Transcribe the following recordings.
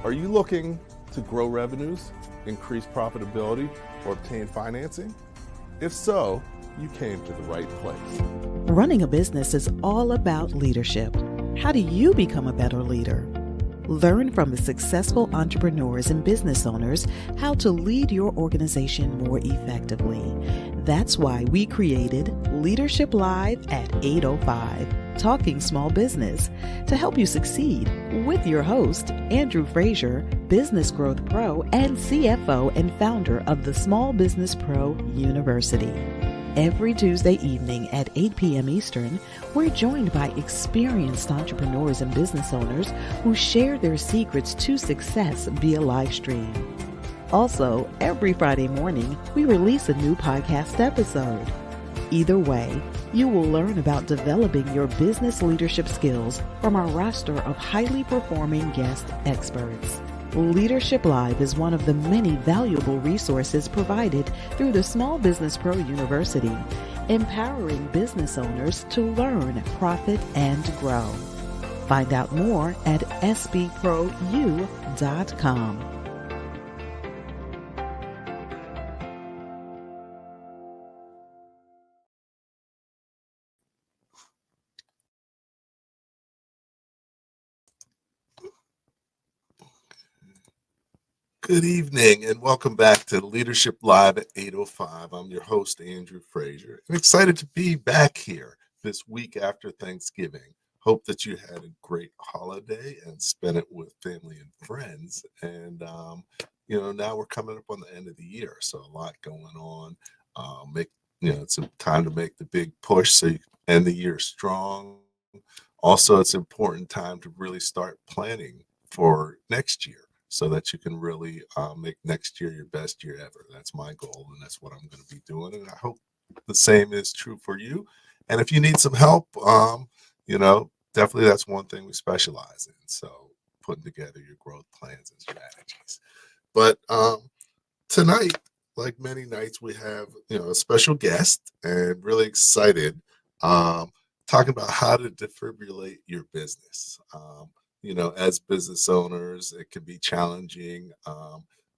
Are you looking to grow revenues, increase profitability, or obtain financing? If so, you came to the right place. Running a business is all about leadership. How do you become a better leader? Learn from the successful entrepreneurs and business owners how to lead your organization more effectively. That's why we created Leadership Live at 8:05, Talking Small Business, to help you succeed with your host, Andrew Frazier, Business Growth Pro and CFO and founder of the Small Business Pro University. Every Tuesday evening at 8 p.m. Eastern, we're joined by experienced entrepreneurs and business owners who share their secrets to success via live stream. Also, every Friday morning, we release a new podcast episode. Either way, you will learn about developing your business leadership skills from our roster of highly performing guest experts. Leadership Live is one of the many valuable resources provided through the Small Business Pro University, empowering business owners to learn, profit, and grow. Find out more at sbprou.com. Good evening and welcome back to Leadership Live at 8:05. I'm your host, Andrew Frazier. I'm excited to be back here this week after Thanksgiving. Hope that you had a great holiday and spent it with family and friends. And, now we're coming up on the end of the year, so a lot going on. It's a time to make the big push so you can end the year strong. Also, it's an important time to really start planning for next year, so that you can really make next year your best year ever. That's my goal, and that's what I'm going to be doing. And I hope the same is true for you. And if you need some help, definitely that's one thing we specialize in. So putting together your growth plans and strategies. But tonight, like many nights, we have a special guest, and really excited talking about how to defibrillate your business. As business owners, it can be challenging.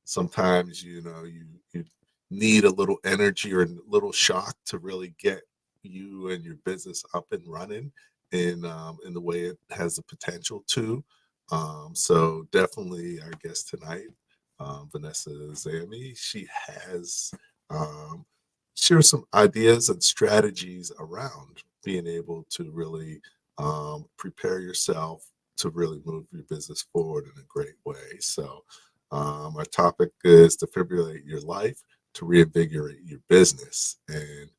Sometimes, you need a little energy or a little shock to really get you and your business up and running in the way it has the potential to. So definitely our guest tonight, Vanessa Zamy, she has shared some ideas and strategies around being able to really prepare yourself to really move your business forward in a great way. So our topic is defibrillate your life to reinvigorate your business. And,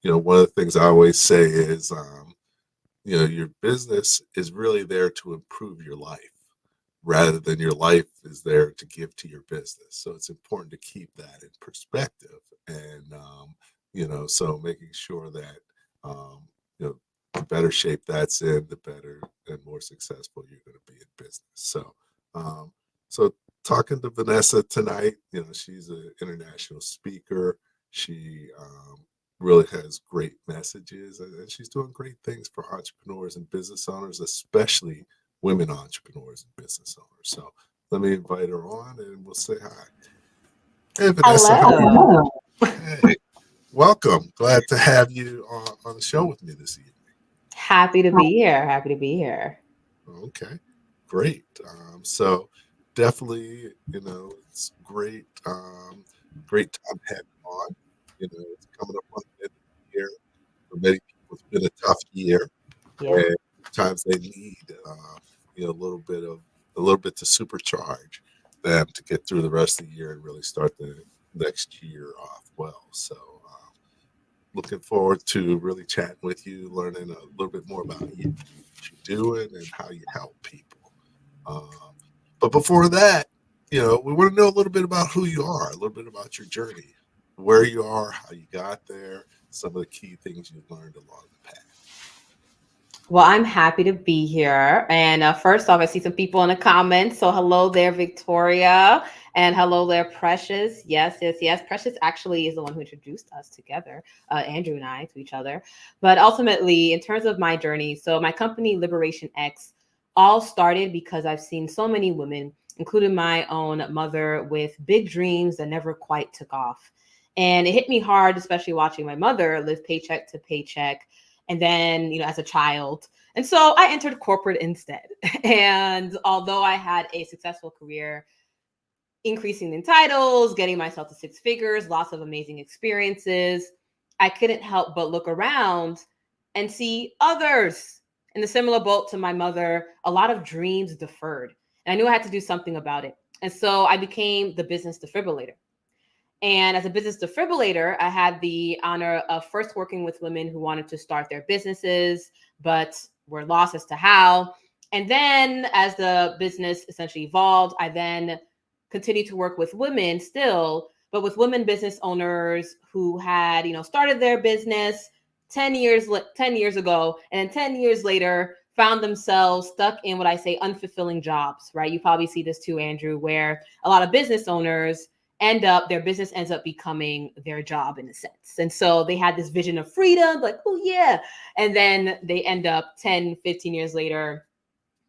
one of the things I always say is, your business is really there to improve your life rather than your life is there to give to your business. So it's important to keep that in perspective. And, so making sure that, the better shape that's in, the better and more successful you're going to be in business. So, talking to Vanessa tonight, she's an international speaker. She really has great messages, and she's doing great things for entrepreneurs and business owners, especially women entrepreneurs and business owners. So let me invite her on, and we'll say hi. Hey, Vanessa. Hello. Hey, welcome. Glad to have you on the show with me this evening. Happy to be here. Okay, great. So definitely, it's great, great time having on. It's coming up on the end of the year. For many people, it's been a tough year. Yeah. And sometimes they need, a little bit to supercharge them to get through the rest of the year and really start the next year off well. So looking forward to really chatting with you, learning a little bit more about you, what you're doing, and how you help people. But before that, we want to know a little bit about who you are, a little bit about your journey, where you are, how you got there, some of the key things you learned along the path. Well, I'm happy to be here. And first off, I see some people in the comments. So hello there, Victoria. And hello there, Precious. Yes. Precious actually is the one who introduced us together, Andrew and I, to each other. But ultimately, in terms of my journey, so my company, Liberation X, all started because I've seen so many women including my own mother, with big dreams that never quite took off. And it hit me hard, especially watching my mother live paycheck to paycheck. And then, as a child. And so I entered corporate instead. And although I had a successful career, increasing in titles, getting myself to six figures, lots of amazing experiences, I couldn't help but look around and see others in the similar boat to my mother, a lot of dreams deferred. And I knew I had to do something about it. And so I became the Business Defibrillator. And as a Business Defibrillator, I had the honor of first working with women who wanted to start their businesses, but were lost as to how. And then as the business essentially evolved, I then continued to work with women still, but with women business owners who had, started their business 10 years ago, and then 10 years later found themselves stuck in what I say unfulfilling jobs, right? You probably see this too, Andrew, where a lot of business owners their business ends up becoming their job in a sense. And so they had this vision of freedom, like, oh yeah. And then they end up 10, 15 years later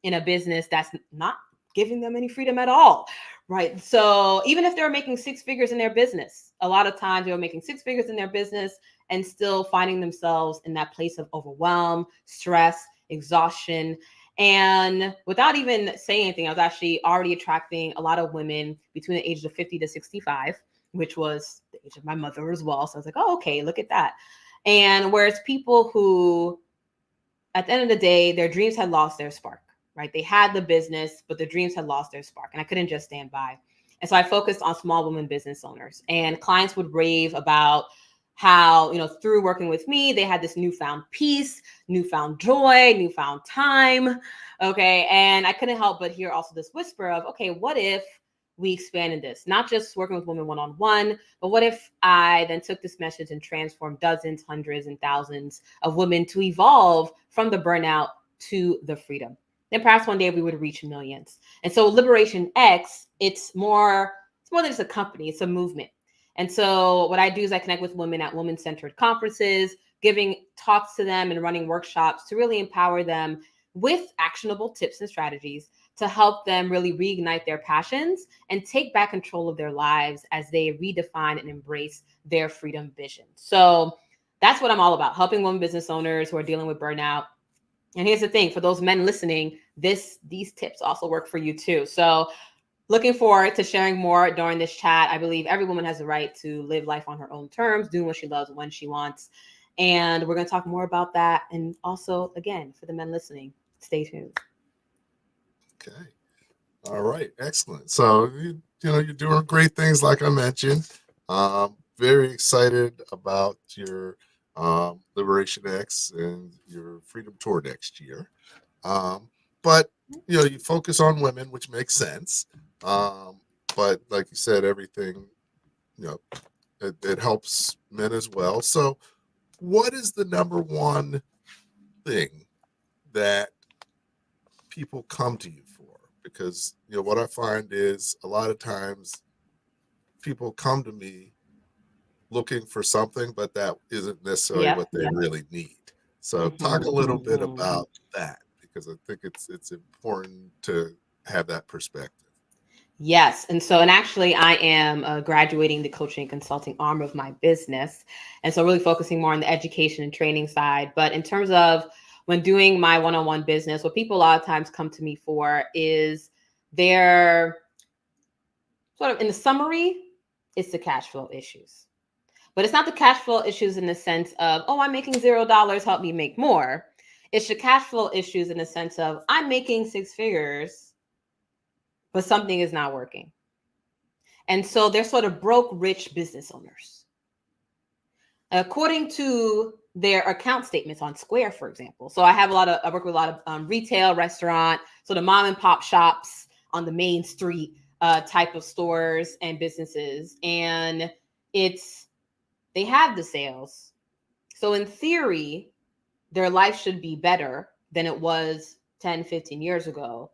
in a business that's not giving them any freedom at all, right? So even if they're making six figures in their business, a lot of times they were making six figures in their business and still finding themselves in that place of overwhelm, stress, exhaustion. And without even saying anything, I was actually already attracting a lot of women between the ages of 50 to 65, which was the age of my mother as well. So I was like, oh, okay, look at that. And whereas people who, at the end of the day, their dreams had lost their spark, right? They had the business, but the dreams had lost their spark. And I couldn't just stand by. And so I focused on small women business owners, and clients would rave about how, through working with me, they had this newfound peace, newfound joy, newfound time. Okay. And I couldn't help but hear also this whisper of, okay, what if we expanded this, not just working with women one-on-one, but what if I then took this message and transformed dozens, hundreds, and thousands of women to evolve from the burnout to the freedom? Then perhaps one day we would reach millions. And so Liberation X, it's more than just a company, it's a movement. And so what I do is I connect with women at women-centered conferences, giving talks to them and running workshops to really empower them with actionable tips and strategies to help them really reignite their passions and take back control of their lives as they redefine and embrace their freedom vision. So that's what I'm all about, helping women business owners who are dealing with burnout. And here's the thing, for those men listening, these tips also work for you too. So looking forward to sharing more during this chat. I believe every woman has the right to live life on her own terms, doing what she loves when she wants. And we're going to talk more about that. And also, again, for the men listening, stay tuned. Okay. All right. Excellent. So, you're doing great things, like I mentioned. Very excited about your Liberation X and your Freedom Tour next year. But, you focus on women, which makes sense. But like you said, everything, it helps men as well. So what is the number one thing that people come to you for? Because, what I find is a lot of times people come to me looking for something, but that isn't necessarily what they really need. So talk a little bit about that, because I think it's important to have that perspective. Yes. And actually I am graduating the coaching and consulting arm of my business. And so really focusing more on the education and training side. But in terms of when doing my one-on-one business, what people a lot of times come to me for is their sort of, in the summary, it's the cash flow issues. But it's not the cash flow issues in the sense of, oh, I'm making $0, help me make more. It's the cash flow issues in the sense of, I'm making six figures, but something is not working. And so they're sort of broke, rich business owners. According to their account statements on Square, for example. So I work with a lot of retail, restaurant, so the mom and pop shops on the main street type of stores and businesses. And they have the sales. So in theory, their life should be better than it was 10, 15 years ago,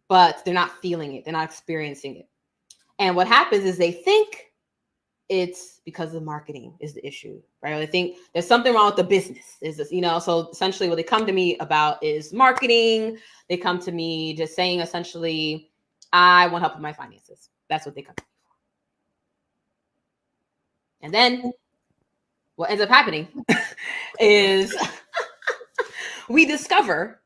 but they're not feeling it. They're not experiencing it. And what happens is they think it's because the marketing is the issue, right? Or they think there's something wrong with the business. Is this, so essentially what they come to me about is marketing. They come to me just saying essentially, I want help with my finances. That's what they come to me for. And then what ends up happening is we discover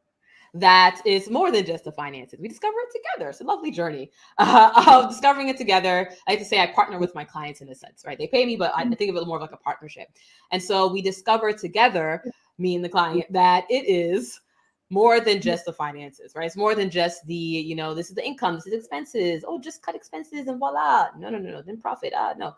that it's more than just the finances. We discover it together. It's a lovely journey of discovering it together. I like to say I partner with my clients in a sense, right? They pay me, but I think of it more of like a partnership. And so we discover together, me and the client, that it is more than just the finances, right? It's more than just the, this is the income, this is expenses. Oh, just cut expenses and voila. No. Then profit. No.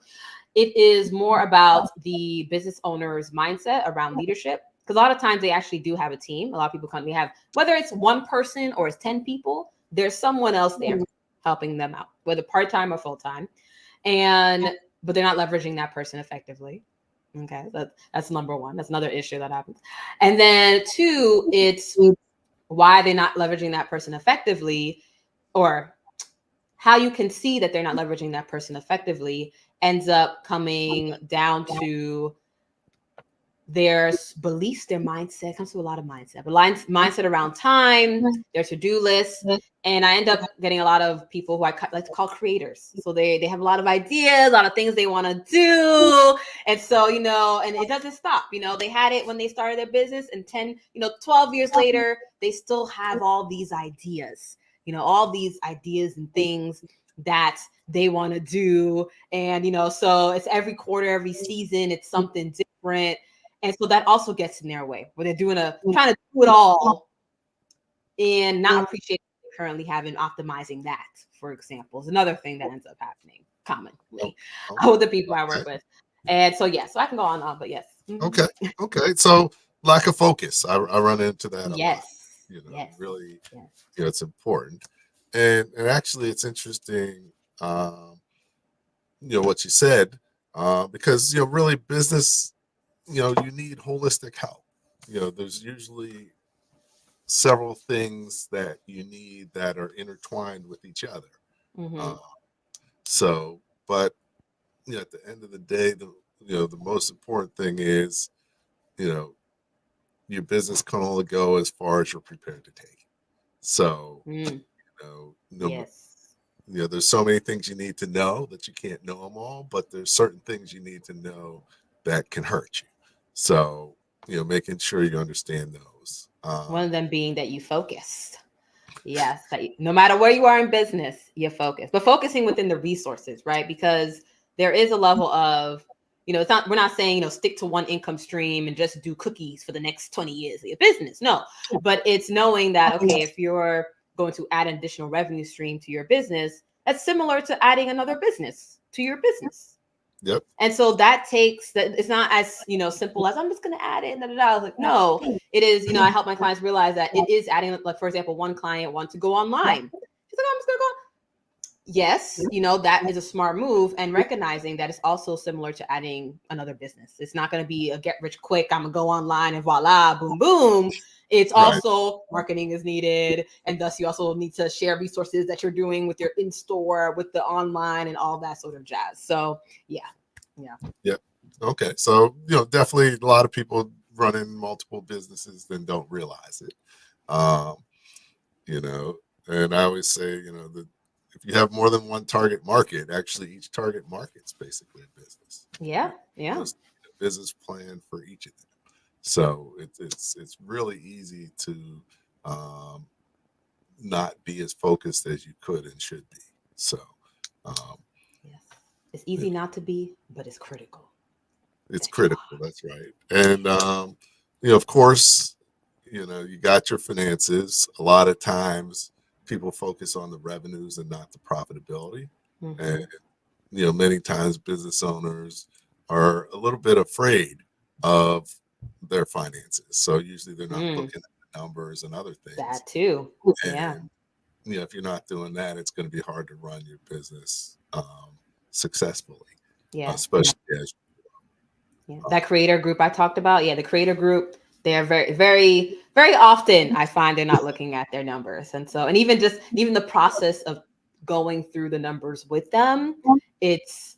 It is more about the business owner's mindset around leadership. Because a lot of times they actually do have a team. A lot of people come, we have, whether it's one person or it's 10 people, there's someone else there helping them out, whether part-time or full-time. But they're not leveraging that person effectively. Okay, that's number one. That's another issue that happens. And then two, it's why they're not leveraging that person effectively, or how you can see that they're not leveraging that person effectively ends up coming down to their beliefs, their mindset. Comes to a lot of mindset, but mindset around time, their to-do list. And I end up getting a lot of people who I like to call creators. So they have a lot of ideas, a lot of things they want to do. And so, and it doesn't stop. They had it when they started their business, and 12 years later, they still have all these ideas, all these ideas and things that they want to do. And, so it's every quarter, every season, it's something different. And so that also gets in their way, where they're trying to do it all and not appreciating what they currently have and optimizing that, for example, is another thing that ends up happening commonly with the people I work with. And so, so I can go on, but yes. Okay. So lack of focus. I run into that a lot. Yes. Really, it's important. And actually it's interesting, what you said, because, really business, you need holistic help. There's usually several things that you need that are intertwined with each other. But at the end of the day, the most important thing is, your business can only go as far as you're prepared to take. So, there's so many things you need to know that you can't know them all, but there's certain things you need to know that can hurt you. So, making sure you understand those. One of them being that you focused. Yes, no matter where you are in business, you focus, but focusing within the resources, right? Because there is a level of, we're not saying, stick to one income stream and just do cookies for the next 20 years of your business. No, but it's knowing that, okay, if you're going to add an additional revenue stream to your business, that's similar to adding another business to your business. Yep. And so that takes that. It's not as, simple as I'm just going to add it. I was like, no, it is, I help my clients realize that it is adding, like, for example, one client wants to go online. She's like, oh, I'm just going to go. Yes. That is a smart move, and recognizing that it's also similar to adding another business. It's not going to be a get rich quick. I'm gonna go online and voila, boom, boom. It's also marketing is needed. And thus you also need to share resources that you're doing with your in-store, with the online and all that sort of jazz. So yeah. Okay. So, definitely a lot of people running multiple businesses then don't realize it. And I always say, if you have more than one target market, actually each target market's basically a business. Yeah. A business plan for each of them. So it's really easy to not be as focused as you could and should be. So yes, it's easy not to be, but it's critical. It's critical. That's right. And of course, you got your finances. A lot of times people focus on the revenues and not the profitability. And many times business owners are a little bit afraid of their finances. So usually they're not looking at the numbers and other things. That too. And, if you're not doing that, it's going to be hard to run your business successfully. Yeah. Especially as that creator group I talked about. Yeah, the creator group, they're very, very, very often I find they're not looking at their numbers. And so, and even the process of going through the numbers with them, it's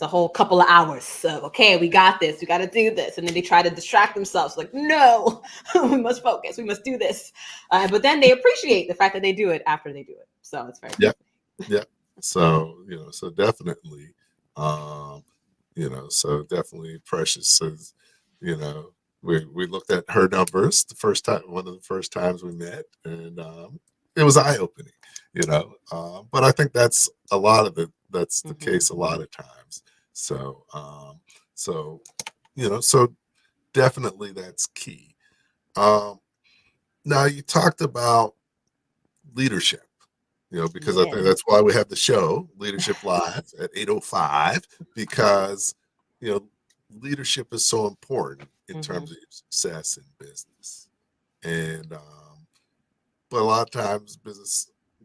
a whole couple of hours. So, okay, we got this. We got to do this. And then they try to distract themselves. Like, no, we must focus. We must do this. But then they appreciate the fact that they do it after they do it. So it's very Yeah. Yeah. So, so definitely, so definitely Precious says, we looked at her numbers one of the first times we met, and it was eye-opening, but I think that's that's the case a lot of times. So, so, so definitely that's key. Now you talked about leadership, because I think that's why we have the show Leadership Live at 8:05, because, leadership is so important in terms of your success in business. And, but a lot of times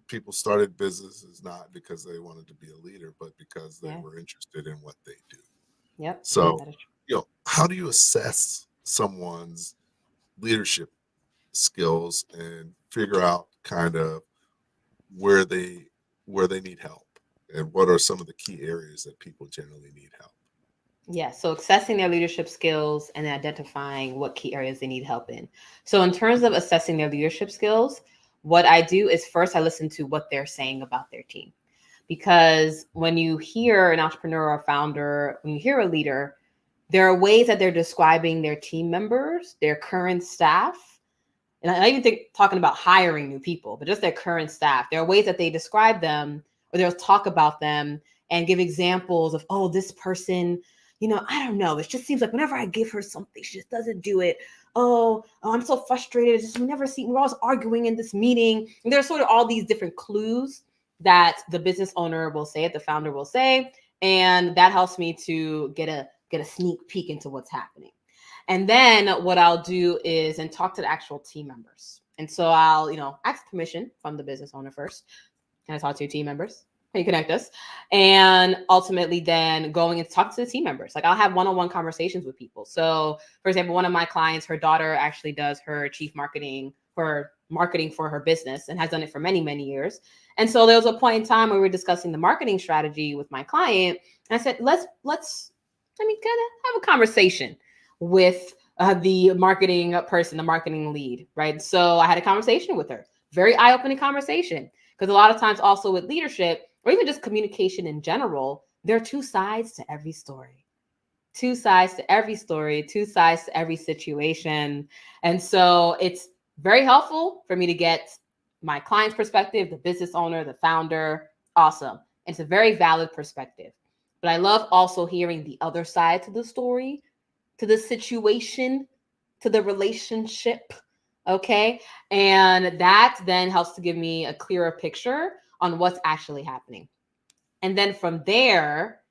people started businesses not because they wanted to be a leader, but because they were interested in what they do. Yep. So, how do you assess someone's leadership skills and figure out kind of where they need help, and what are some of the key areas that people generally need help? Yeah, so assessing their leadership skills and identifying what key areas they need help in. So in terms of assessing their leadership skills, what I do is first I listen to what they're saying about their team. Because when you hear an entrepreneur or founder, when you hear a leader, there are ways that they're describing their team members, their current staff. And I even think talking about hiring new people, but just their current staff. There are ways that they describe them, or they'll talk about them and give examples of, oh, this person, I don't know. It just seems like whenever I give her something, she just doesn't do it. Oh, I'm so frustrated. We're always arguing in this meeting. And there's sort of all these different clues that the business owner will say, the founder will say, and that helps me to get a sneak peek into what's happening. And then what I'll do is talk to the actual team members. And so I'll, ask permission from the business owner first. Can I talk to your team members? Can you connect us? And ultimately then going and talk to the team members. Like I'll have one-on-one conversations with people. So for example, one of my clients, her daughter actually does her chief marketing for her business and has done it for many, many years. And so there was a point in time where we were discussing the marketing strategy with my client. And I said, let me kind of have a conversation with the marketing person, the marketing lead, right? So I had a conversation with her, very eye-opening conversation. Because a lot of times also with leadership, or even just communication in general, there are two sides to every story. Two sides to every story, two sides to every situation. And so it's very helpful for me to get my client's perspective, the business owner, the founder. Awesome. It's a very valid perspective. But I love also hearing the other side to the story, to the situation, to the relationship. Okay. And that then helps to give me a clearer picture on what's actually happening. And then from there,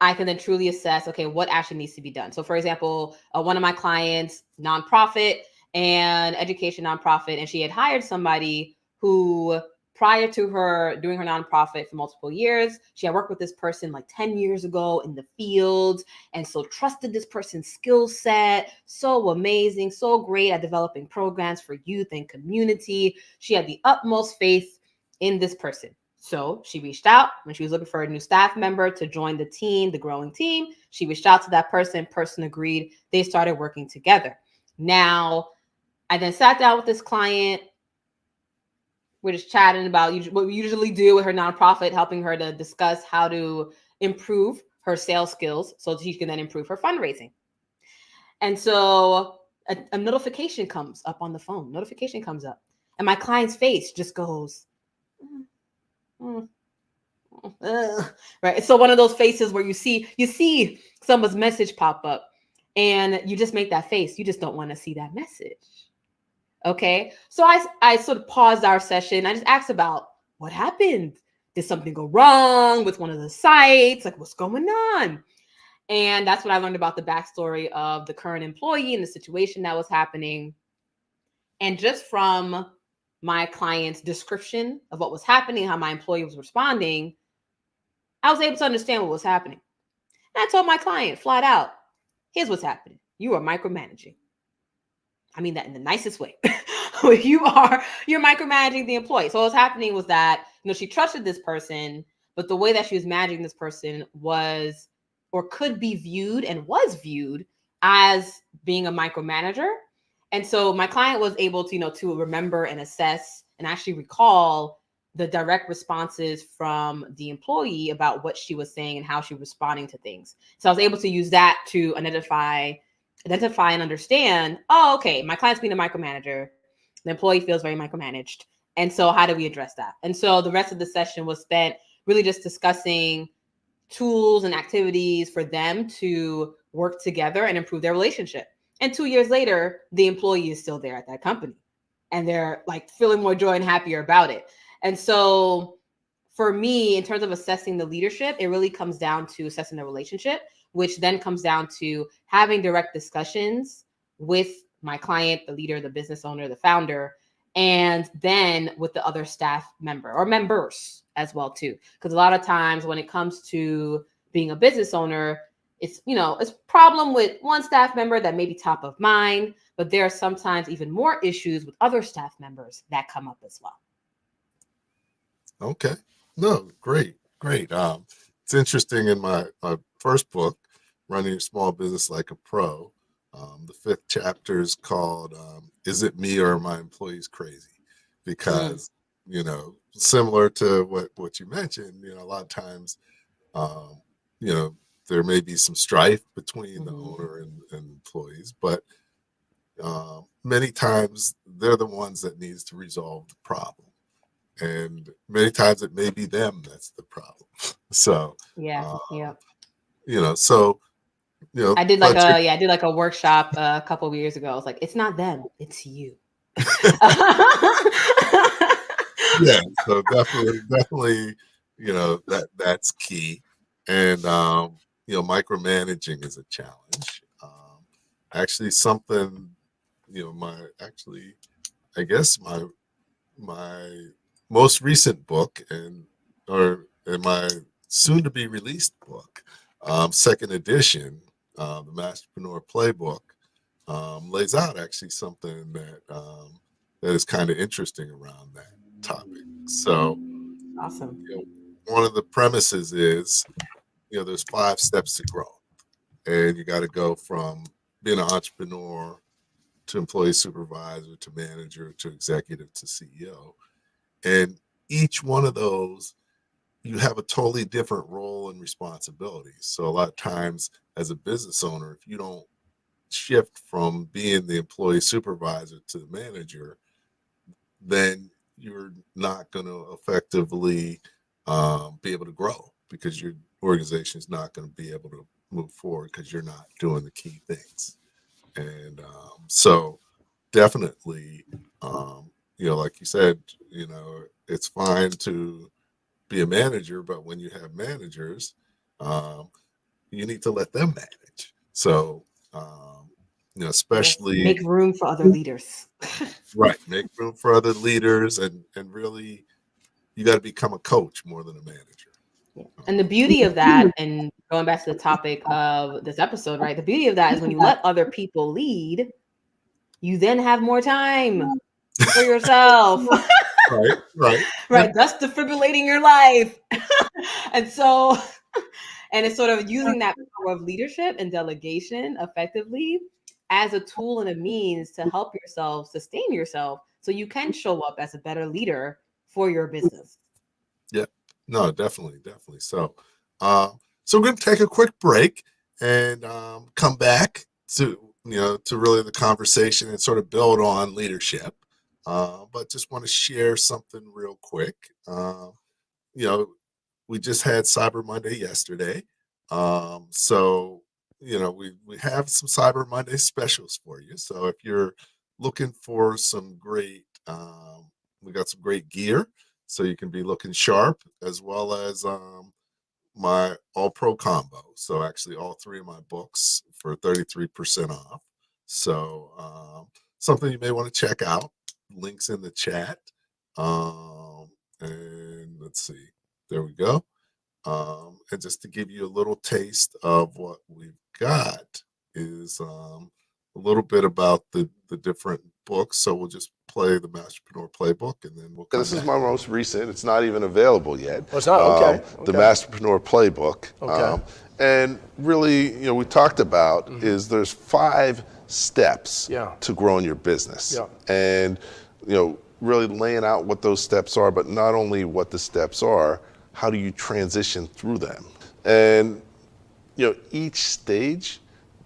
I can then truly assess, okay, what actually needs to be done. So for example, one of my clients, nonprofit and education nonprofit, and she had hired somebody who prior to her doing her nonprofit for multiple years, she had worked with this person like 10 years ago in the field, and so trusted this person's skill set. So amazing, so great at developing programs for youth and community. She had the utmost faith in this person. So she reached out when she was looking for a new staff member to join the team, the growing team. She reached out to that person agreed. They started working together. Now, I then sat down with this client. We're just chatting about what we usually do with her nonprofit, helping her to discuss how to improve her sales skills so she can then improve her fundraising. And so a notification comes up on the phone. Notification comes up. And my client's face just goes, right? So one of those faces where you see someone's message pop up and you just make that face. You just don't want to see that message. Okay. So I sort of paused our session. I just asked about what happened. Did something go wrong with one of the sites? Like, what's going on? And that's what I learned about the backstory of the current employee and the situation that was happening. And just from my client's description of what was happening, how my employee was responding, I was able to understand what was happening. And I told my client flat out, here's what's happening. You are micromanaging. I mean that in the nicest way. You're micromanaging the employee. So what was happening was that, she trusted this person, but the way that she was managing this person was, or could be viewed and was viewed as being a micromanager. And so my client was able to, to remember and assess and actually recall the direct responses from the employee about what she was saying and how she was responding to things. So I was able to use that to identify and understand, oh, okay, my client's being a micromanager. The employee feels very micromanaged. And so how do we address that? And so the rest of the session was spent really just discussing tools and activities for them to work together and improve their relationship. And 2 years later, the employee is still there at that company and they're like feeling more joy and happier about it. And so for me, in terms of assessing the leadership, it really comes down to assessing the relationship, which then comes down to having direct discussions with my client, the leader, the business owner, the founder, and then with the other staff member or members as well too. Because a lot of times when it comes to being a business owner, it's, it's a problem with one staff member that may be top of mind, but there are sometimes even more issues with other staff members that come up as well. Okay. No, great. It's interesting. In my first book, Running Your Small Business Like a Pro, the 5th chapter is called Is It Me or Are My Employees Crazy? Because, similar to what you mentioned, a lot of times, there may be some strife between the owner and employees, but many times they're the ones that needs to resolve the problem. And many times it may be them that's the problem. So, I did like a workshop a couple of years ago. I was like, it's not them, it's you. Yeah, so definitely, that's key. And micromanaging is a challenge. Actually, something, my most recent book and my soon-to-be released book, 2nd edition, the Masterpreneur Playbook, lays out actually something that is kind of interesting around that topic. So, awesome. One of the premises is, there's 5 steps to growth, and you got to go from being an entrepreneur to employee supervisor to manager to executive to CEO. And each one of those, you have a totally different role and responsibility. So a lot of times as a business owner, if you don't shift from being the employee supervisor to the manager, then you're not going to effectively be able to grow, because your organization is not going to be able to move forward because you're not doing the key things. And so definitely, like you said, it's fine to be a manager, but when you have managers, you need to let them manage. So, especially make room for other leaders. Right. Make room for other leaders, and really, you got to become a coach more than a manager. Yeah. And the beauty of that, and going back to the topic of this episode, right? The beauty of that is when you let other people lead, you then have more time for yourself. Right. Thus defibrillating your life. And so, and it's sort of using that power of leadership and delegation effectively as a tool and a means to help yourself sustain yourself so you can show up as a better leader for your business. Yeah, no, definitely. So, so we're going to take a quick break and come back to really the conversation and sort of build on leadership. But just want to share something real quick. We just had Cyber Monday yesterday. So, we have some Cyber Monday specials for you. So if you're looking for some great, we got some great gear, so you can be looking sharp, as well as my All Pro combo. So actually all 3 of my books for 33% off. So something you may want to check out. Links in the chat. And let's see, there we go. And just to give you a little taste of what we've got is a little bit about the different books. So we'll just play the Masterpreneur Playbook, and then we'll come This is back. my most recent. It's not even available yet. Oh, it's not? Okay. The Masterpreneur Playbook. Okay. And really, we talked about is there's 5 steps Yeah. to growing your business. Yeah. And, really laying out what those steps are, but not only what the steps are, how do you transition through them? And each stage,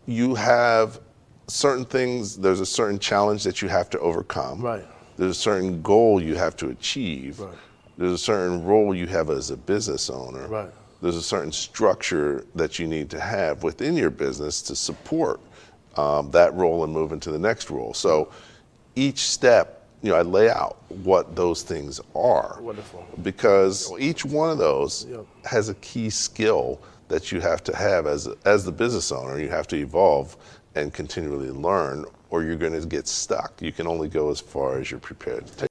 you have certain things, there's a certain challenge that you have to overcome. Right. There's a certain goal you have to achieve. Right. There's a certain role you have as a business owner. Right. There's a certain structure that you need to have within your business to support that role and move into the next role. So each step, I lay out what those things are. Wonderful. Because each one of those Yep. has a key skill that you have to have as the business owner. You have to evolve and continually learn, or you're going to get stuck. You can only go as far as you're prepared to take.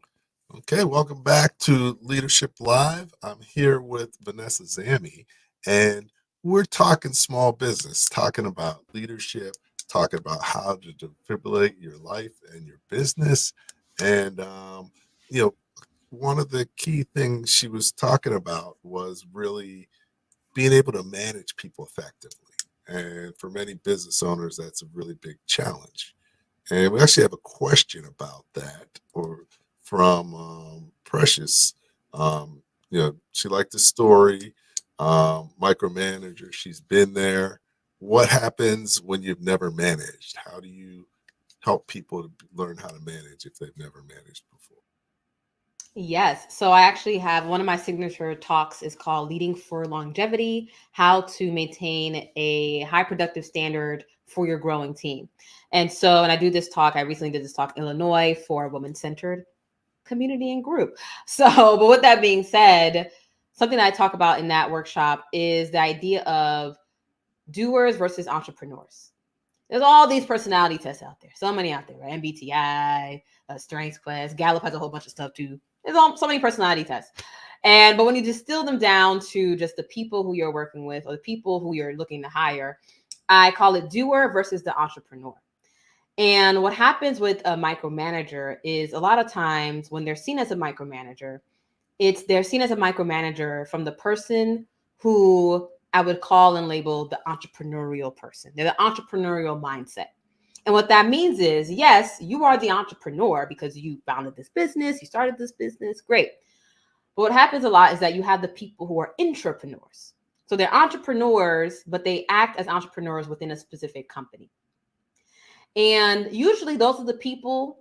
Okay, welcome back to Leadership Live. I'm here with Vanessa Zamy, and we're talking small business, talking about leadership, talking about how to defibrillate your life and your business. And, one of the key things she was talking about was really being able to manage people effectively. And for many business owners, that's a really big challenge. And we actually have a question about that, or from Precious. She liked the story. Micromanager, she's been there. What happens when you've never managed? How do you help people to learn how to manage if they've never managed before? Yes. So I actually have one of my signature talks is called Leading for Longevity, how to maintain a high productive standard for your growing team. And I do this talk. I recently did this talk in Illinois for a woman-centered community and group. But with that being said, something that I talk about in that workshop is the idea of doers versus entrepreneurs. There's all these personality tests out there. So many out there, right? MBTI, Strengths Quest, Gallup has a whole bunch of stuff too. There's so many personality tests. But when you distill them down to just the people who you're working with or the people who you're looking to hire, I call it doer versus the entrepreneur. And what happens with a micromanager is a lot of times when they're seen as a micromanager, they're seen as a micromanager from the person who I would call and label the entrepreneurial person. They're the entrepreneurial mindset. And what that means is, yes, you are the entrepreneur because you founded this business, you started this business, great. But what happens a lot is that you have the people who are intrapreneurs. So they're entrepreneurs, but they act as entrepreneurs within a specific company. And usually those are the people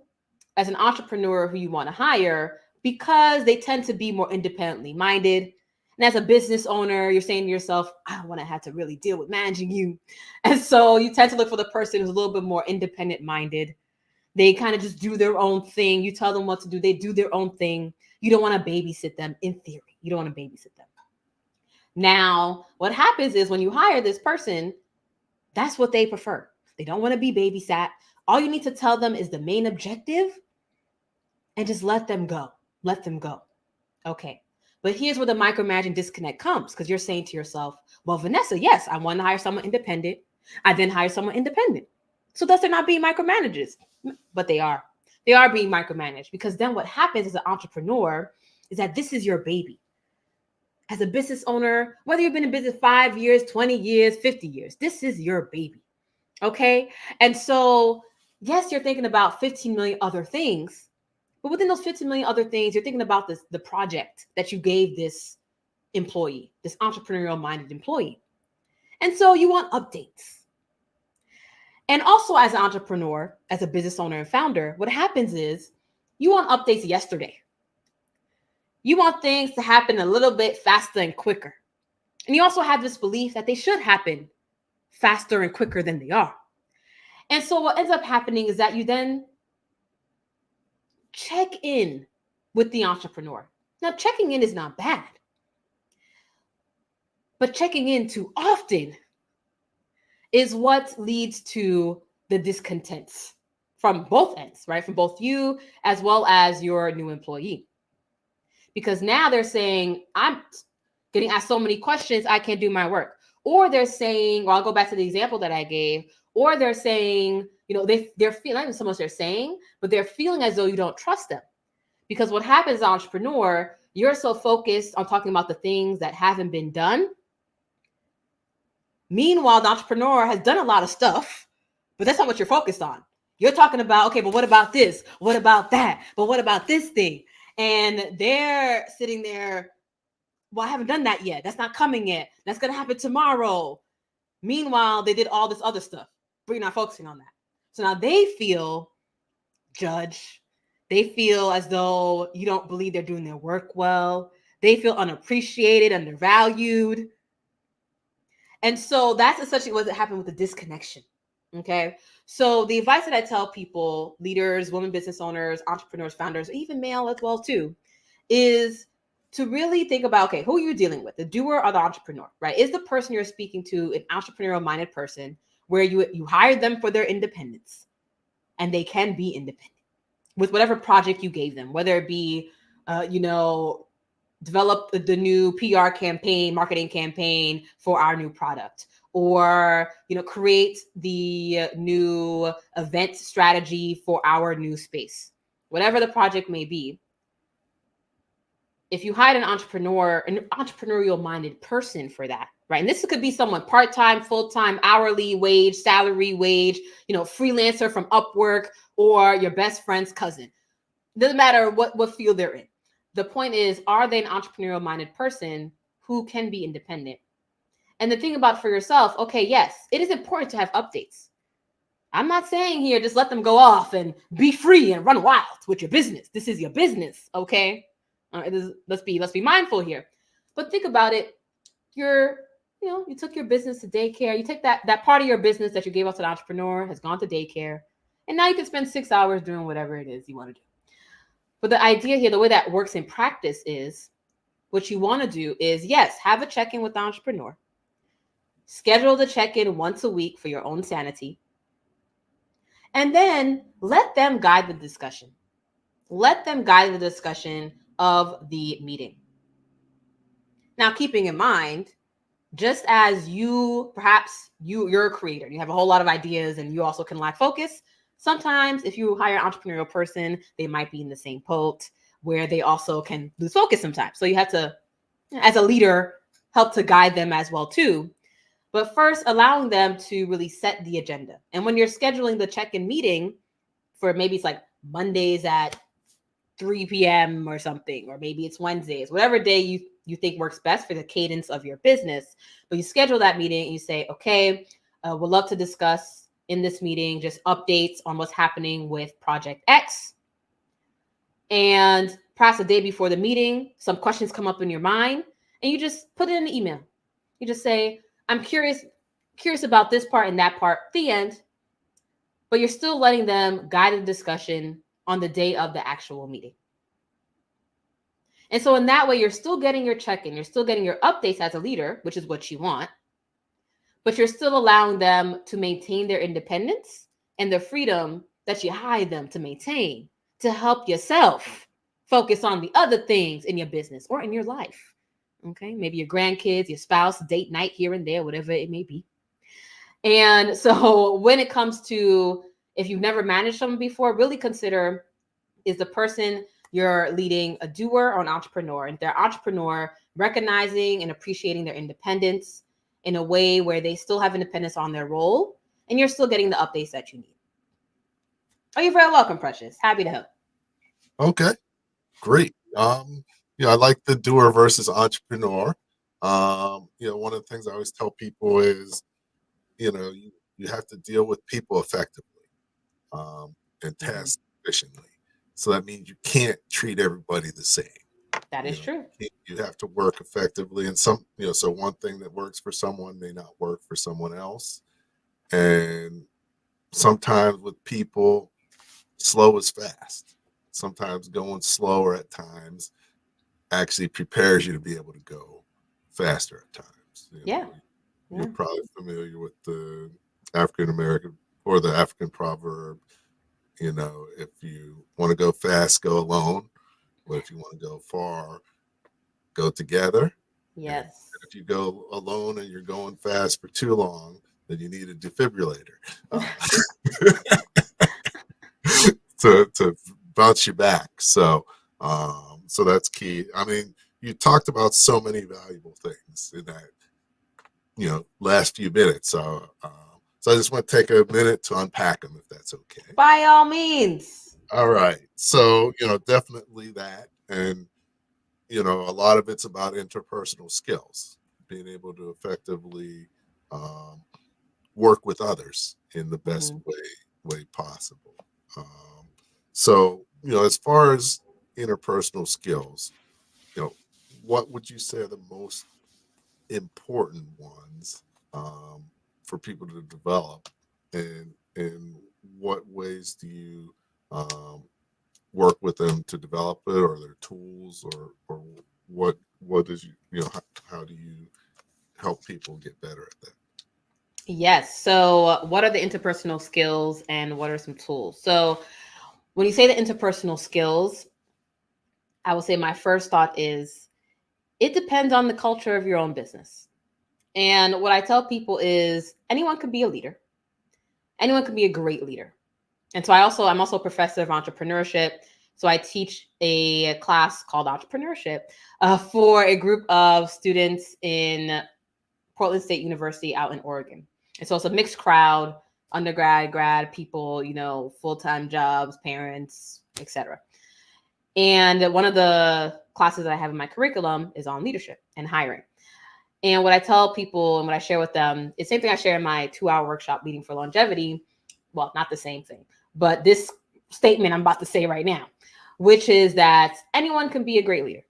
as an entrepreneur who you want to hire because they tend to be more independently minded. And as a business owner, you're saying to yourself, I don't want to have to really deal with managing you. And so you tend to look for the person who's a little bit more independent minded. They kind of just do their own thing. You tell them what to do. They do their own thing. You don't want to babysit them in theory. You don't want to babysit them. Now, what happens is when you hire this person, that's what they prefer. They don't want to be babysat. All you need to tell them is the main objective and just let them go. Let them go. Okay. But here's where the micromanaging disconnect comes because you're saying to yourself, well, Vanessa, yes, I want to hire someone independent. I then hire someone independent. So thus they're not being micromanagers, but they are. They are being micromanaged because then what happens as an entrepreneur is that this is your baby. As a business owner, whether you've been in business 5 years, 20 years, 50 years, this is your baby. Okay. And so, yes, you're thinking about 15 million other things, but within those 15 million other things, you're thinking about the project that you gave this employee, this entrepreneurial minded employee. And so you want updates. And also as an entrepreneur, as a business owner and founder, what happens is you want updates yesterday. You want things to happen a little bit faster and quicker. And you also have this belief that they should happen faster and quicker than they are. And so what ends up happening is that you then check in with the entrepreneur. Now, checking in is not bad, but checking in too often is what leads to the discontents from both ends, right? From both you as well as your new employee. Because now they're saying, I'm getting asked so many questions, I can't do my work. Or they're saying, well, I'll go back to the example that I gave, or they're saying, they're feeling, not even so much they're saying, but they're feeling as though you don't trust them. Because what happens as an entrepreneur, you're so focused on talking about the things that haven't been done. Meanwhile, the entrepreneur has done a lot of stuff, but that's not what you're focused on. You're talking about, okay, but what about this? What about that? But what about this thing? And they're sitting there, well, I haven't done that yet. That's not coming yet. That's going to happen tomorrow. Meanwhile, they did all this other stuff, but you're not focusing on that. So now they feel judged. They feel as though you don't believe they're doing their work well. They feel unappreciated, undervalued. And so that's essentially what happened with the disconnection. Okay. So the advice that I tell people, leaders, women business owners, entrepreneurs, founders, even male as well too, is to really think about, okay, who are you dealing with, the doer or the entrepreneur, right? Is the person you're speaking to an entrepreneurial minded person where you hired them for their independence and they can be independent with whatever project you gave them, whether it be, develop the new PR campaign, marketing campaign for our new product, or, create the new event strategy for our new space, whatever the project may be. If you hire an entrepreneurial minded person for that, right? And this could be someone part-time, full-time, hourly wage, salary wage, freelancer from Upwork, or your best friend's cousin. Doesn't matter what field they're in. The point is, are they an entrepreneurial minded person who can be independent? And the thing about for yourself, okay, yes, it is important to have updates. I'm not saying here, just let them go off and be free and run wild with your business. This is your business, okay? Let's be mindful here. But think about it. You took your business to daycare. You take that part of your business that you gave out to the entrepreneur has gone to daycare. And now you can spend 6 hours doing whatever it is you want to do. But the idea here, the way that works in practice is what you want to do is, yes, have a check-in with the entrepreneur. Schedule the check-in once a week for your own sanity. And then let them guide the discussion. Let them guide the discussion of the meeting. Now, keeping in mind, just as you're a creator, you have a whole lot of ideas and you also can lack focus. Sometimes if you hire an entrepreneurial person, they might be in the same boat where they also can lose focus sometimes. So you have to, as a leader, help to guide them as well too. But first, allowing them to really set the agenda. And when you're scheduling the check-in meeting for maybe it's like Mondays at 3 p.m. or something, or maybe it's Wednesdays, whatever day you think works best for the cadence of your business. But you schedule that meeting and you say, okay, we'd love to discuss in this meeting just updates on what's happening with Project X. And perhaps the day before the meeting, some questions come up in your mind and you just put it in an email. You just say, I'm curious about this part and that part, the end. But you're still letting them guide the discussion on the day of the actual meeting. And so in that way, you're still getting your check-in, you're still getting your updates as a leader, which is what you want, but you're still allowing them to maintain their independence and the freedom that you hired them to maintain to help yourself focus on the other things in your business or in your life. Okay, maybe your grandkids, your spouse, date night here and there, whatever it may be. And so when it comes to, if you've never managed someone before, really consider, is the person you're leading a doer or an entrepreneur? And they're entrepreneur, recognizing and appreciating their independence in a way where they still have independence on their role and you're still getting the updates that you need. Oh, you're very welcome, Precious. Happy to help. Okay, great. I like the doer versus entrepreneur. One of the things I always tell people is, you have to deal with people effectively and task efficiently. So that means you can't treat everybody the same. That is true. You have to work effectively, and so one thing that works for someone may not work for someone else. And sometimes with people, slow is fast. Sometimes going slower at times actually prepares you to be able to go faster at times. You're probably familiar with the African American or the African proverb, if you want to go fast, go alone. But if you want to go far, go together. Yes. And if you go alone and you're going fast for too long, then you need a defibrillator to bounce you back. So that's key. I mean, you talked about so many valuable things in that, last few minutes. So So I just want to take a minute to unpack them, if that's okay. By all means. All right. So, definitely that. And, a lot of it's about interpersonal skills, being able to effectively work with others in the best way possible. So, as far as interpersonal skills, what would you say are the most important ones for people to develop, and what ways do you work with them to develop it, or their tools, or what is how do you help people get better at that? Yes. So what are the interpersonal skills and what are some tools? So when you say the interpersonal skills, I will say my first thought is it depends on the culture of your own business. And what I tell people is anyone can be a leader. Anyone can be a great leader. And so I'm also a professor of entrepreneurship. So I teach a class called entrepreneurship for a group of students in Portland State University out in Oregon. And so it's a mixed crowd, undergrad, grad people, full-time jobs, parents, etc. And one of the classes that I have in my curriculum is on leadership and hiring. And what I tell people and what I share with them is the same thing I share in my 2-hour workshop, Leading for Longevity. Well, not the same thing, but this statement I'm about to say right now, which is that anyone can be a great leader.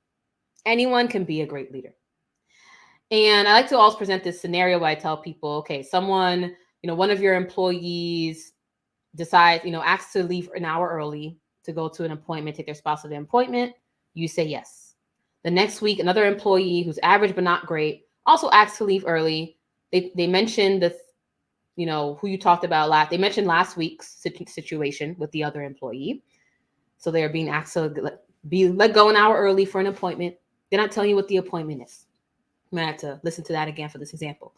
Anyone can be a great leader. And I like to always present this scenario where I tell people, okay, someone, one of your employees decides, asks to leave an hour early to go to an appointment, take their spouse to the appointment. You say yes. The next week, another employee who's average but not great also asks to leave early. They mentioned who you talked about last. They mentioned last week's situation with the other employee. So they're being asked to be let go an hour early for an appointment. They're not telling you what the appointment is. I'm going to have to listen to that again for this example.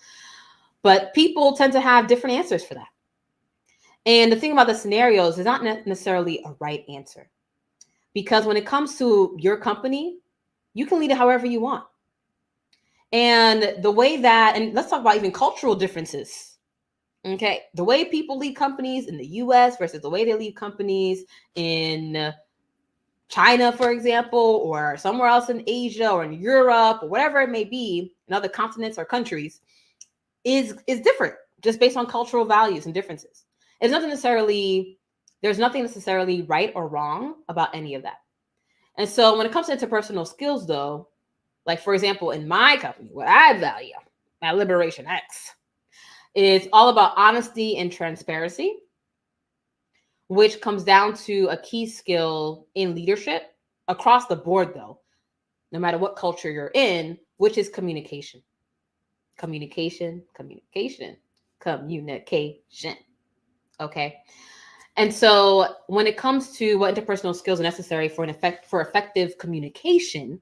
But people tend to have different answers for that. And the thing about the scenarios is not necessarily a right answer. Because when it comes to your company, you can lead it however you want. And the way that, and let's talk about even cultural differences. Okay. The way people lead companies in the US versus the way they lead companies in China, for example, or somewhere else in Asia or in Europe or whatever it may be, in other continents or countries, is different just based on cultural values and differences. There's nothing necessarily right or wrong about any of that. And so when it comes to interpersonal skills, though, like, for example, in my company, what I value, my Liberation X, is all about honesty and transparency, which comes down to a key skill in leadership across the board, though, no matter what culture you're in, which is communication. Communication. Okay. And so when it comes to what interpersonal skills are necessary for effective communication,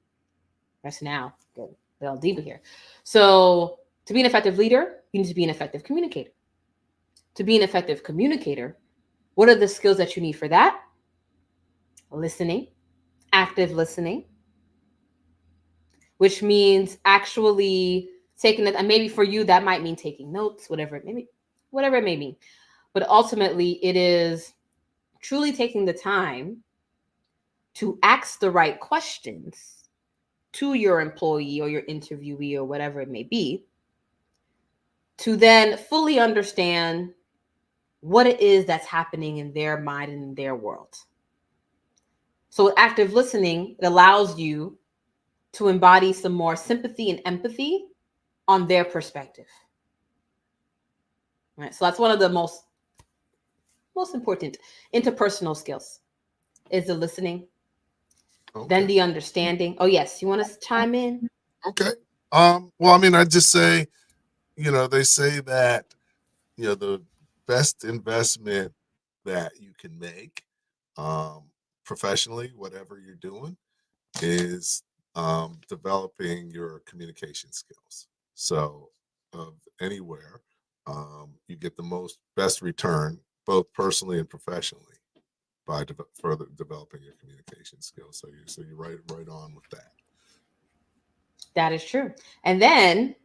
that's now good. They'll deeper here. So to be an effective leader, you need to be an effective communicator. To be an effective communicator, what are the skills that you need for that? Listening, active listening, which means actually taking it. And maybe for you, that might mean taking notes, whatever it may mean. But ultimately, it is truly taking the time to ask the right questions to your employee or your interviewee or whatever it may be, to then fully understand what it is that's happening in their mind and in their world. So with active listening, it allows you to embody some more sympathy and empathy on their perspective. All right, so that's one of the most important interpersonal skills is the listening, then the understanding. Oh, yes. You want to chime in? Okay. Well, I mean, I just say, they say that, the best investment that you can make professionally, whatever you're doing, is developing your communication skills. So anywhere, you get the best return, both personally and professionally, by further developing your communication skills. So you're right on with that. That is true. And then,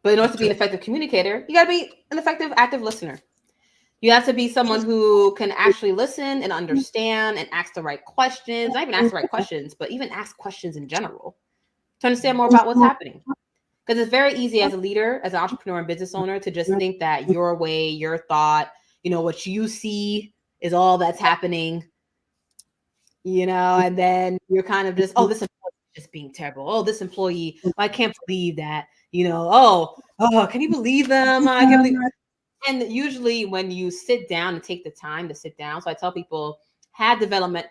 but in order to be an effective communicator, you got to be an effective active listener. You have to be someone who can actually listen and understand and ask the right questions. Not even ask the right questions, but even ask questions in general to understand more about what's happening. Because it's very easy as a leader, as an entrepreneur and business owner, to just think that your way, your thought, what you see is all that's happening, and then you're kind of just, oh, this employee is just being terrible. Oh, this employee, I can't believe that, oh, can you believe them? I can't believe. And usually when you sit down and take the time to sit down, so I tell people, have development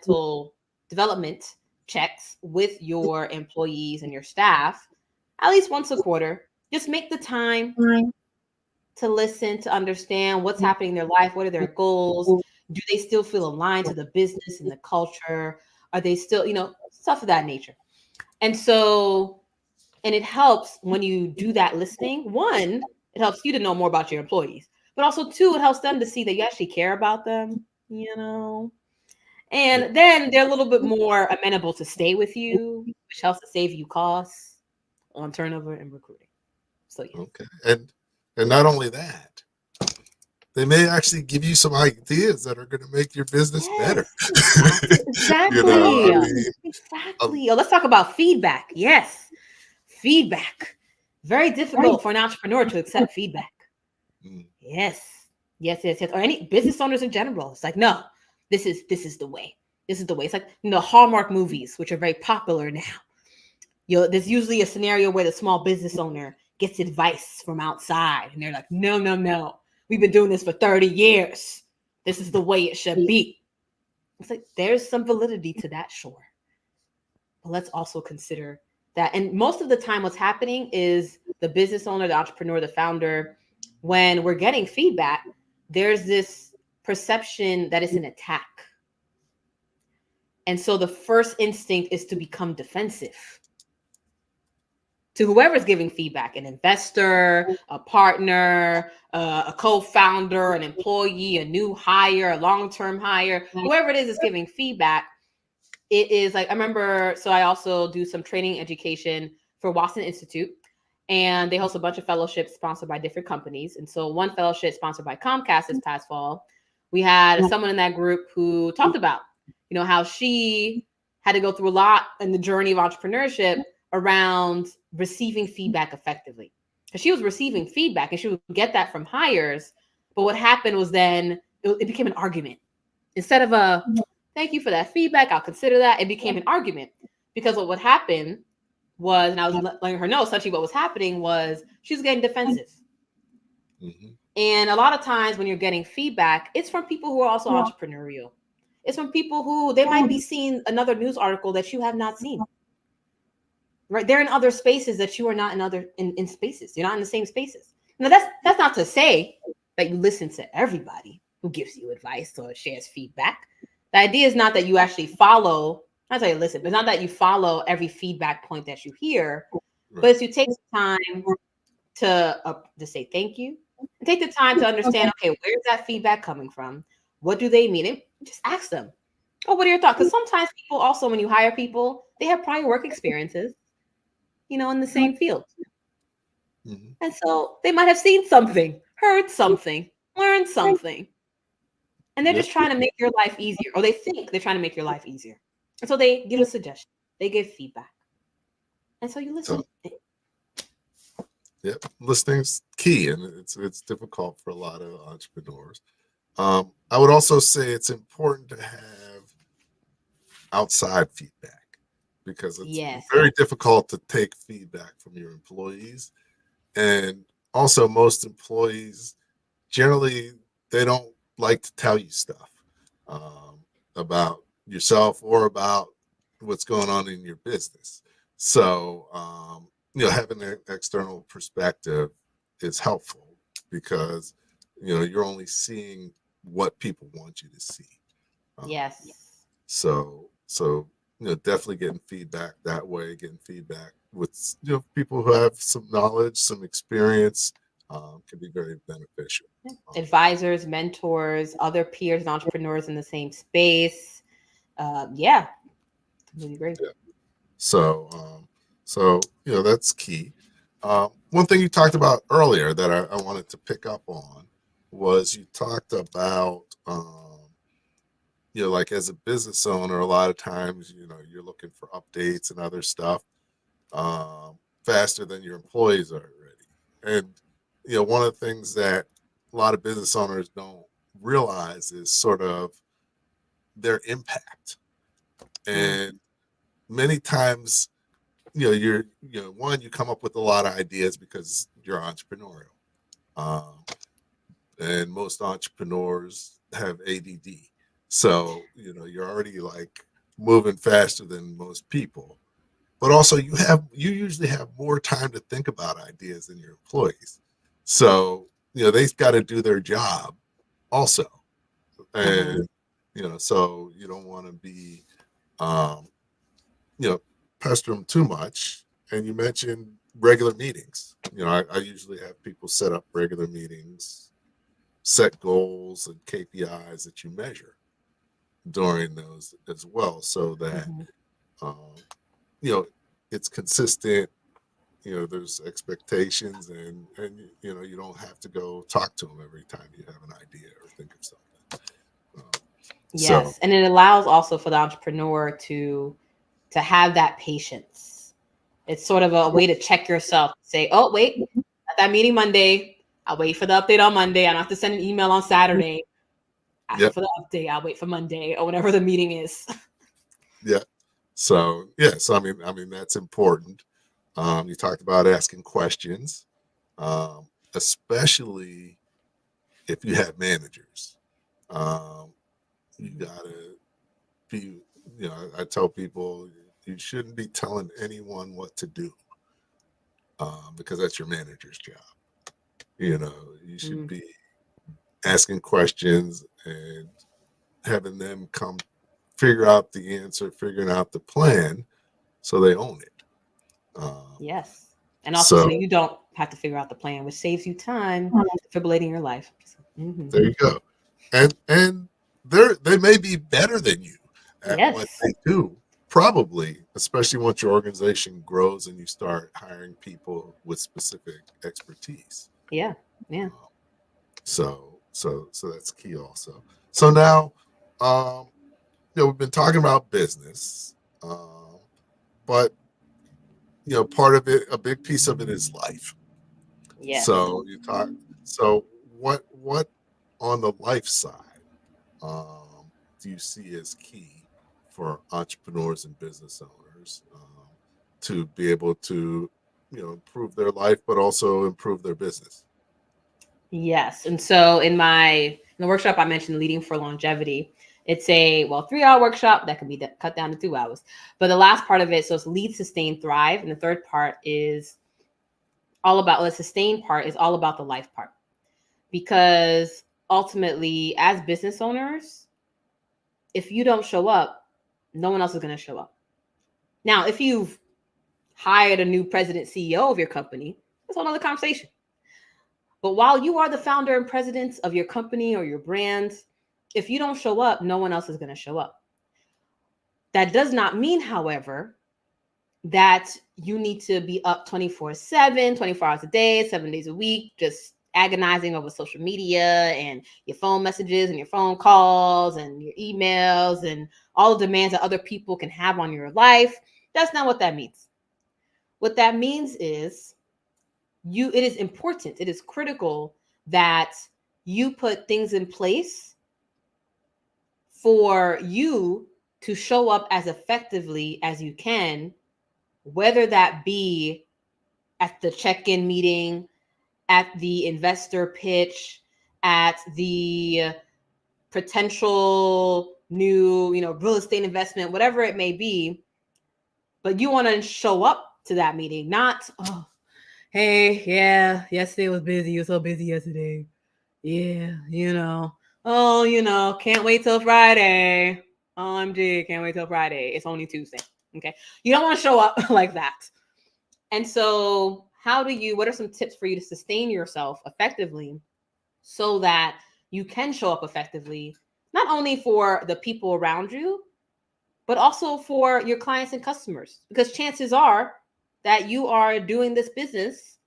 checks with your employees and your staff at least once a quarter. Just make the time to listen, to understand what's happening in their life. What are their goals? Do they still feel aligned to the business and the culture? Are they still, stuff of that nature? And so, and it helps when you do that listening. One, it helps you to know more about your employees, but also two, it helps them to see that you actually care about them, and then they're a little bit more amenable to stay with you, which helps to save you costs on turnover and recruiting. So yeah. Okay. And not only that, they may actually give you some ideas that are going to make your business better. Exactly. Exactly. Let's talk about feedback. Yes. Feedback. Very difficult for an entrepreneur to accept feedback. Yes. Or any business owners in general. It's like, no, this is the way. This is the way. It's like, Hallmark movies, which are very popular now. There's usually a scenario where the small business owner gets advice from outside and they're like, no. We've been doing this for 30 years. This is the way it should be. It's like, there's some validity to that, sure. But let's also consider that. And most of the time what's happening is the business owner, the entrepreneur, the founder, when we're getting feedback, there's this perception that it's an attack. And so the first instinct is to become defensive to whoever's giving feedback, an investor, a partner, a co-founder, an employee, a new hire, a long-term hire, whoever it is giving feedback. It is like, I remember, so I also do some training education for Watson Institute, and they host a bunch of fellowships sponsored by different companies. And so one fellowship sponsored by Comcast this past fall, we had someone in that group who talked about, how she had to go through a lot in the journey of entrepreneurship around receiving feedback effectively. Because she was receiving feedback and she would get that from hires. But what happened was then it became an argument. Instead of a, thank you for that feedback, I'll consider that, it became an argument. Because what would happen was, and I was letting her know, essentially what was happening was she was getting defensive. Mm-hmm. And a lot of times when you're getting feedback, it's from people who are also entrepreneurial. It's from people who, they might be seeing another news article that you have not seen. Right? They're in other spaces that you are not in spaces. You're not in the same spaces. Now that's not to say that you listen to everybody who gives you advice or shares feedback. The idea is not that you actually follow, not that you listen, but it's not that you follow every feedback point that you hear, but it's you take the time to say thank you. And take the time to understand, okay, where's that feedback coming from? What do they mean? And just ask them, oh, what are your thoughts? Because sometimes people also, when you hire people, they have prior work experiences, in the same field. Mm-hmm. And so they might have seen something, heard something, learned something. And they're just trying to make your life easier, or they think they're trying to make your life easier. And so they give a suggestion, they give feedback. And so you listen. Yep, listening's key, and it's difficult for a lot of entrepreneurs. I would also say it's important to have outside feedback because it's very difficult to take feedback from your employees. And also most employees, generally, they don't like to tell you stuff about yourself or about what's going on in your business. So, having an external perspective is helpful because, you're only seeing what people want you to see. Yes. So, definitely getting feedback that way, getting feedback with, people who have some knowledge, some experience, can be very beneficial. Advisors, mentors, other peers and entrepreneurs in the same space. Really great. Yeah. So that's key. One thing you talked about earlier that I wanted to pick up on was you talked about, like as a business owner, a lot of times, you're looking for updates and other stuff faster than your employees are already. And, one of the things that a lot of business owners don't realize is sort of their impact. And many times, you come up with a lot of ideas because you're entrepreneurial. And most entrepreneurs have ADD. So, you're already like moving faster than most people. But also you usually have more time to think about ideas than your employees. So, they've got to do their job also. And, so you don't want to be, pester them too much. And you mentioned regular meetings. I usually have people set up regular meetings, set goals and KPIs that you measure during those as well, so that, it's consistent. There's expectations, and you don't have to go talk to them every time you have an idea or think of something. Yes, and it allows also for the entrepreneur to have that patience. It's sort of a way to check yourself. Say, oh, wait, at that meeting Monday, I'll wait for the update on Monday. I don't have to send an email on Saturday. After for the update, I'll wait for Monday or whatever the meeting is. Yeah. So I mean that's important. You talked about asking questions, especially if you have managers. You gotta be, I tell people you shouldn't be telling anyone what to do, because that's your manager's job. You should be asking questions and having them come figure out the answer, figuring out the plan, so they own it. Yes. And also so you don't have to figure out the plan, which saves you time defibrillating your life. There you go. And they may be better than you at what they do, probably, especially once your organization grows and you start hiring people with specific expertise. Yeah. So that's key also. So now, we've been talking about business, but part of it, a big piece of it is life. Yeah. So So what on the life side do you see as key for entrepreneurs and business owners to be able to improve their life, but also improve their business? Yes. And so in the workshop I mentioned, Leading for Longevity, it's a 3-hour workshop that can be cut down to 2 hours. But the last part of it, so it's lead, sustain, thrive. And the third part is all about, the sustain part is all about the life part. Because ultimately, as business owners, if you don't show up, no one else is going to show up. Now, if you've hired a new president, CEO of your company, that's another conversation. But while you are the founder and president of your company or your brand, if you don't show up, no one else is going to show up. That does not mean, however, that you need to be up 24/7, 24 hours a day, 7 days a week, just agonizing over social media and your phone messages and your phone calls and your emails and all the demands that other people can have on your life. That's not what that means. What that means is it is important, it is critical that you put things in place for you to show up as effectively as you can, whether that be at the check-in meeting, at the investor pitch, at the potential new, real estate investment, whatever it may be. But you want to show up to that meeting, not, oh, hey, yeah, yesterday was busy. You were so busy yesterday. Yeah, can't wait till Friday. OMG, can't wait till Friday. It's only Tuesday. Okay. You don't want to show up like that. And so what are some tips for you to sustain yourself effectively so that you can show up effectively, not only for the people around you, but also for your clients and customers? Because chances are that you are doing this business,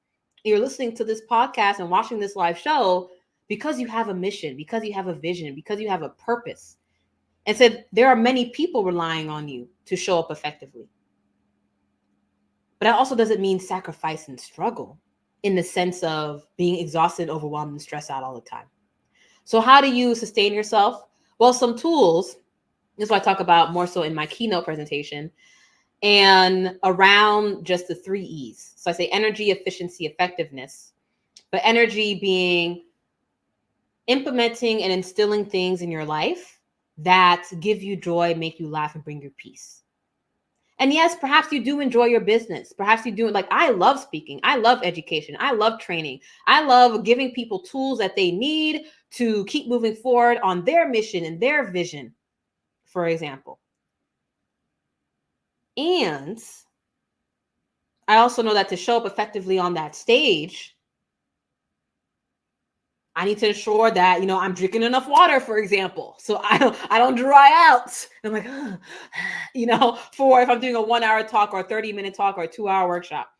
you're listening to this podcast and watching this live show because you have a mission, because you have a vision, because you have a purpose. And said there are many people relying on you to show up effectively. But that also doesn't mean sacrifice and struggle in the sense of being exhausted, overwhelmed, and stressed out all the time. So how do you sustain yourself? Well, some tools, this is what I talk about more so in my keynote presentation, and around just the 3 E's. So I say energy, efficiency, effectiveness, but energy being implementing and instilling things in your life that give you joy, make you laugh, and bring you peace. And yes, perhaps you do enjoy your business. Perhaps you do. Like, I love speaking. I love education. I love training. I love giving people tools that they need to keep moving forward on their mission and their vision, for example. And I also know that to show up effectively on that stage, I need to ensure that, I'm drinking enough water, for example, so I don't dry out. I'm like, for if I'm doing a 1-hour talk or a 30-minute talk or a 2-hour workshop.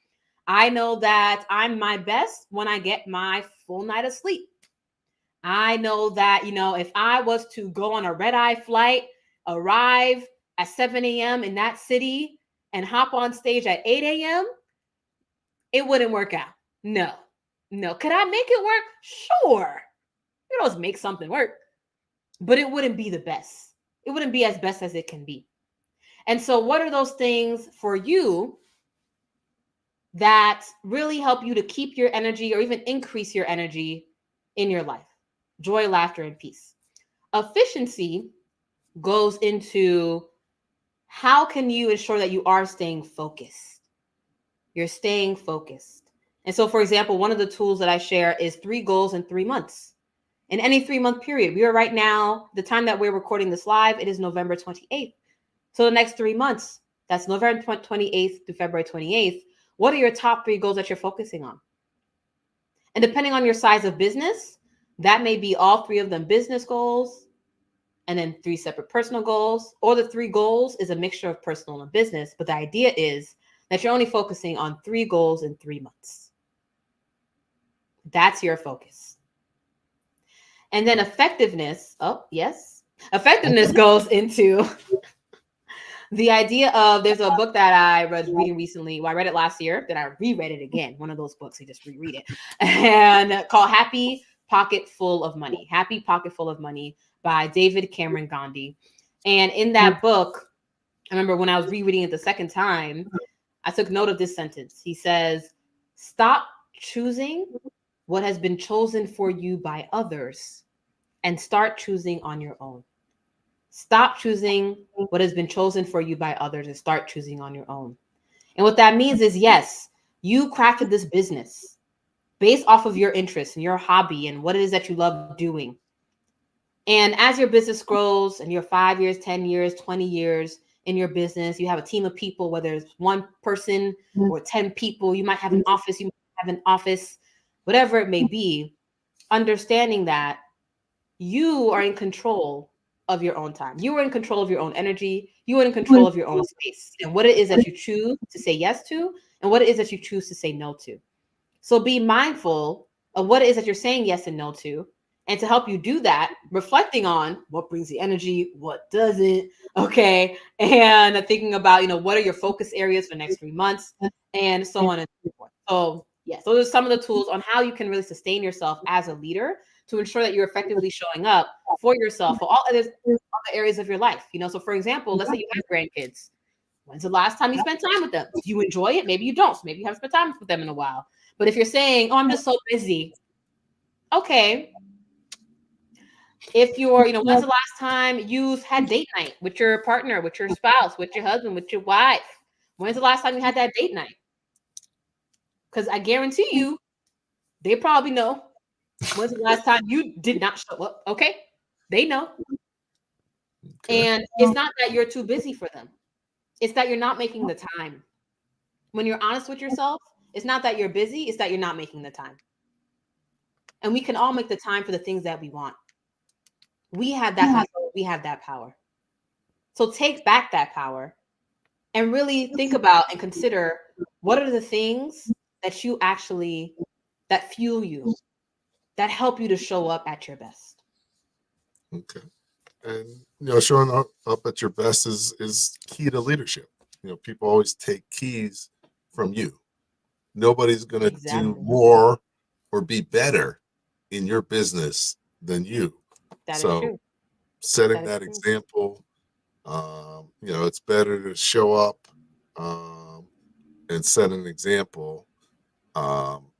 I know that I'm my best when I get my full night of sleep. I know that, if I was to go on a red-eye flight, arrive at 7 a.m. in that city and hop on stage at 8 a.m., it wouldn't work out. No. Could I make it work? Sure. You can always make something work, but it wouldn't be the best. It wouldn't be as best as it can be. And so what are those things for you that really help you to keep your energy or even increase your energy in your life? Joy, laughter, and peace. Efficiency goes into how can you ensure that you are staying focused? You're staying focused. And so, for example, one of the tools that I share is 3 goals in 3 months. In any 3-month period, we are right now, the time that we're recording this live, it is November 28th. So the next 3 months, that's November 28th to February 28th. What are your top 3 goals that you're focusing on? And depending on your size of business, that may be all 3 of them business goals, and then 3 separate personal goals, or the 3 goals is a mixture of personal and business. But the idea is that you're only focusing on 3 goals in 3 months. That's your focus. And then effectiveness. Oh, yes. Effectiveness goes into the idea of, there's a book that I was reading recently. Well, I read it last year, then I reread it again. One of those books, you just reread it. And called Happy Pocket Full of Money. Happy Pocket Full of Money by David Cameron Gandhi. And in that book, I remember when I was rereading it the second time, I took note of this sentence. He says, stop choosing what has been chosen for you by others and start choosing on your own. Stop choosing what has been chosen for you by others and start choosing on your own. And what that means is, yes, you crafted this business based off of your interests and your hobby and what it is that you love doing. And as your business grows and you're 5 years, 10 years, 20 years in your business, you have a team of people, whether it's 1 person or 10 people, you might have an office, whatever it may be, understanding that you are in control of your own time. You are in control of your own energy. You are in control of your own space and what it is that you choose to say yes to and what it is that you choose to say no to. So be mindful of what it is that you're saying yes and no to. And to help you do that, reflecting on what brings the energy, what doesn't, okay? And thinking about, what are your focus areas for the next 3 months and so on and so forth. So yes, those are some of the tools on how you can really sustain yourself as a leader to ensure that you're effectively showing up for yourself, for all other areas of your life. So for example, let's say you have grandkids. When's the last time you spent time with them? Do you enjoy it? Maybe you don't. So maybe you haven't spent time with them in a while. But if you're saying, oh, I'm just so busy. Okay. If you're, when's the last time you've had date night with your partner, with your spouse, with your husband, with your wife? When's the last time you had that date night? Because I guarantee you, they probably know. When's the last time you did not show up? Okay. They know. Okay. And it's not that you're too busy for them. It's that you're not making the time. When you're honest with yourself, it's not that you're busy, it's that you're not making the time. And we can all make the time for the things that we want. We have that control. We have that power. So take back that power and really think about and consider what are the things that you actually, that fuel you, that help you to show up at your best. Okay. And, showing up at your best is key to leadership. People always take keys from you. Nobody's going to do Exactly. more or be better in your business than you. That is So true. setting That is that true. example, it's better to show up and set an example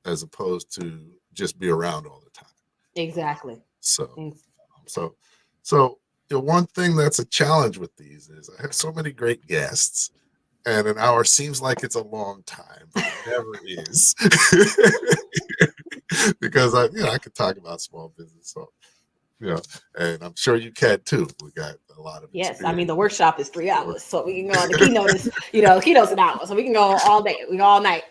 as opposed to just be around all the time. Exactly. So one thing that's a challenge with these is I have so many great guests, and an hour seems like it's a long time, but it never is. Because I could talk about small business, so and I'm sure you can too. We got a lot of Yes, experience. I mean the workshop is 3 hours, so we can go on. The keynote is, the keynote's an hour, so we can go all day. We go all night.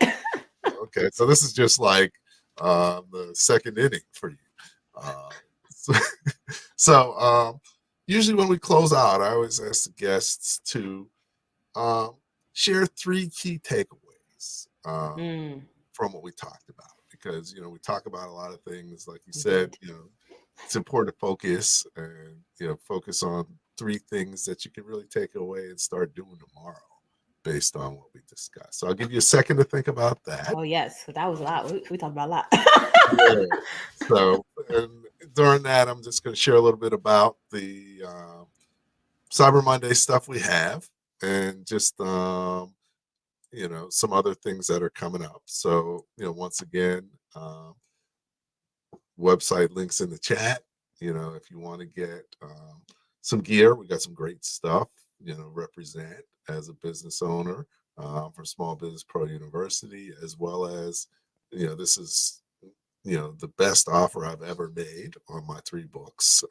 Okay, so this is just like the second inning for you. So usually when we close out, I always ask the guests to share 3 key takeaways from what we talked about, because we talk about a lot of things, like you said. It's important to focus and focus on 3 things that you can really take away and start doing tomorrow based on what we discussed. So I'll give you a second to think about that. Oh yes, that was a lot. We talked about a lot. Yeah. So, and during that, I'm just going to share a little bit about the Cyber Monday stuff we have, and just some other things that are coming up. So once again, website links in the chat. If you want to get some gear, we got some great stuff. Represent as a business owner from Small Business Pro University, as well as this is the best offer I've ever made on my 3 books,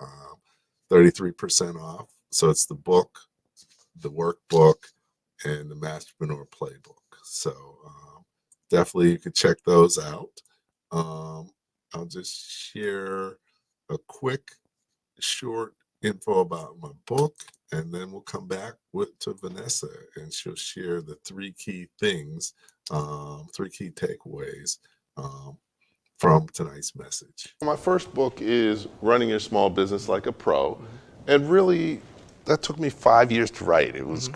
33% off. So it's the book, the workbook, and the Masterpreneur Playbook. So definitely you can check those out. I'll just share a quick, short info about my book, and then we'll come back to Vanessa, and she'll share the 3 key things, 3 key takeaways from tonight's message. My first book is Running Your Small Business Like a Pro, and really that took me 5 years to write. It was,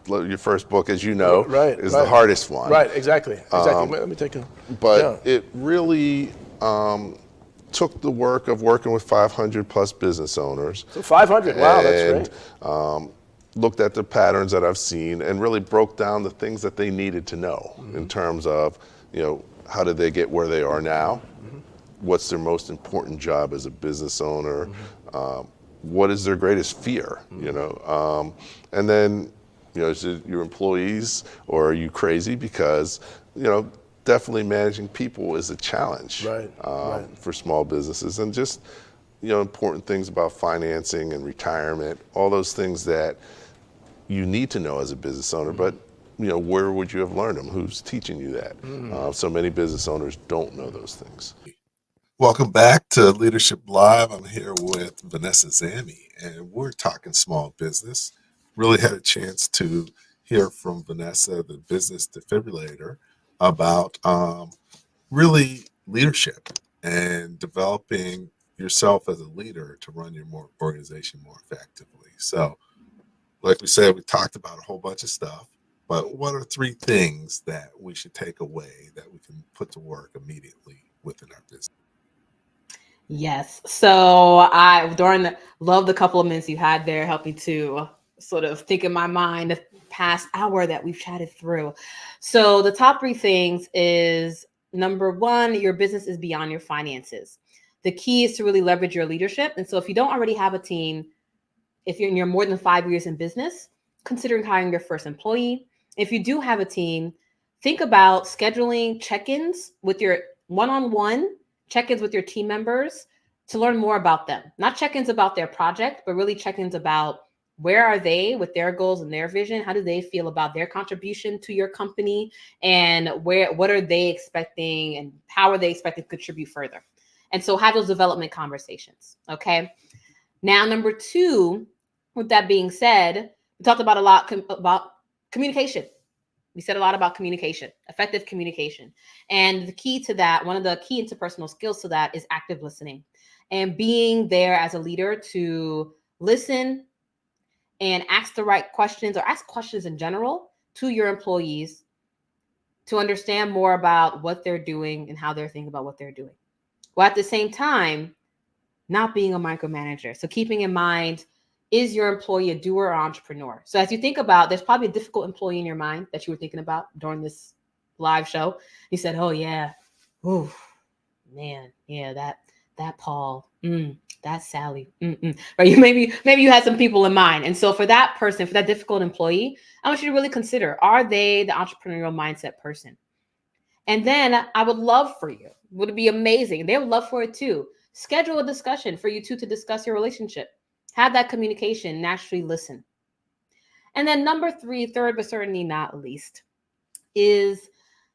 your first book, as you know, is the hardest one. Right, exactly. Let me take a. But it really took the work of working with 500 plus business owners. So 500, wow, that's great. Looked at the patterns that I've seen and really broke down the things that they needed to know in terms of, how did they get where they are now? What's their most important job as a business owner? What is their greatest fear? And then, is it your employees, or are you crazy? Because, definitely managing people is a challenge for small businesses, and just important things about financing and retirement, all those things that you need to know as a business owner. But where would you have learned them? Who's teaching you that? So many business owners don't know those things. Welcome back to Leadership Live. I'm here with Vanessa Zamy, and we're talking small business. Really had a chance to hear from Vanessa, the Business Defibrillator, about really leadership and developing yourself as a leader to run your organization more effectively. So, like we said, we talked about a whole bunch of stuff, but what are 3 things that we should take away that we can put to work immediately within our business? Yes. So I love the couple of minutes you had there, help me to sort of think in my mind the past hour that we've chatted through. So the top 3 things is, number 1, your business is beyond your finances. The key is to really leverage your leadership. And so if you don't already have a team, if you're more than 5 years in business, considering hiring your first employee. If you do have a team, think about scheduling check-ins with your one-on-one check-ins with your team members to learn more about them. Not check-ins about their project, but really check-ins about where are they with their goals and their vision? How do they feel about their contribution to your company? And what are they expecting, and how are they expecting to contribute further? And so have those development conversations, okay? Now, number 2, with that being said, we talked about a lot about communication. We said a lot about communication, effective communication. And the key to that, one of the key interpersonal skills to that is active listening and being there as a leader to listen and ask the right questions or ask questions in general to your employees to understand more about what they're doing and how they're thinking about what they're doing. While at the same time, not being a micromanager. So keeping in mind, is your employee a doer or entrepreneur? So as you think about, there's probably a difficult employee in your mind that you were thinking about during this live show. You said, oh yeah, oh man, yeah, that Paul, that Sally, right? Maybe you had some people in mind. And so for that person, for that difficult employee, I want you to really consider, are they the entrepreneurial mindset person? And then I would love for you, would it be amazing? They would love for it too. Schedule a discussion for you two to discuss your relationship. Have that communication, naturally listen. And then number 3, third, but certainly not least, is,